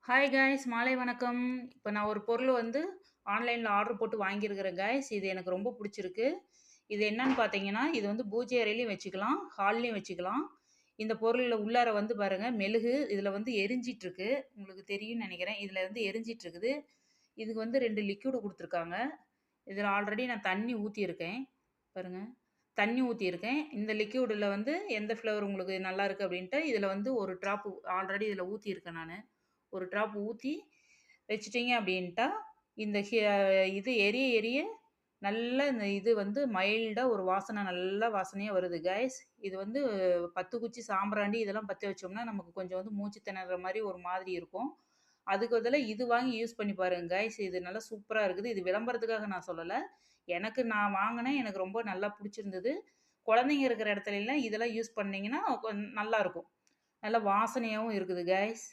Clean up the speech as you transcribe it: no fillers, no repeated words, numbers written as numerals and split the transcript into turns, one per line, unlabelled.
Hi guys மாலை வணக்கம். இப்போ நான் ஒரு பொருள் வந்து ஆன்லைனில் ஆர்டர் போட்டு வாங்கியிருக்கிறேன் காய்ஸ். இது எனக்கு ரொம்ப பிடிச்சிருக்கு. இது என்னன்னு பார்த்தீங்கன்னா, இது வந்து பூஜை அறையிலையும் வச்சுக்கலாம், ஹால்லையும் வச்சுக்கலாம். இந்த பொருளில் உள்ளார வந்து பாருங்கள் மெழுகு இதில் வந்து எரிஞ்சிட்ருக்கு. உங்களுக்கு தெரியும்னு நினைக்கிறேன். இதில் வந்து எரிஞ்சிட்ருக்குது. இதுக்கு வந்து 2 லிக்விடு கொடுத்துருக்காங்க. இதில் ஆல்ரெடி நான் தண்ணி ஊற்றியிருக்கேன் பாருங்கள். தண்ணி ஊற்றியிருக்கேன். இந்த லிக்விடில் வந்து எந்த ஃப்ளேவர் உங்களுக்கு நல்லா இருக்குது அப்படின்ட்டு இதில் வந்து ஒரு ட்ராப்பு ஆல்ரெடி இதில் ஊற்றியிருக்கேன் நான். ஒரு ட்ராப் ஊற்றி வச்சுட்டீங்க அப்படின்ட்டா இந்த இது எரிய எரிய நல்ல இந்த இது வந்து மைல்டாக ஒரு வாசனை நல்ல வாசனையாக வருது கைஸ். இது வந்து 10 குச்சி சாம்பிராண்டி இதெல்லாம் பற்ற வச்சோம்னா நமக்கு கொஞ்சம் வந்து மூச்சு திணற மாதிரி ஒரு மாதிரி இருக்கும். அதுக்கு பதிலாக இது வாங்கி யூஸ் பண்ணி பாருங்க கைஸ். இது நல்லா சூப்பராக இருக்குது. இது விளம்பரத்துக்காக நான் சொல்லலை. நான் வாங்கினேன், எனக்கு ரொம்ப நல்லா பிடிச்சிருந்தது. குழந்தைங்க இருக்கிற இடத்துலலாம் இதெல்லாம் யூஸ் பண்ணிங்கன்னா நல்லாயிருக்கும். நல்ல வாசனையாகவும் இருக்குது கைஸ்.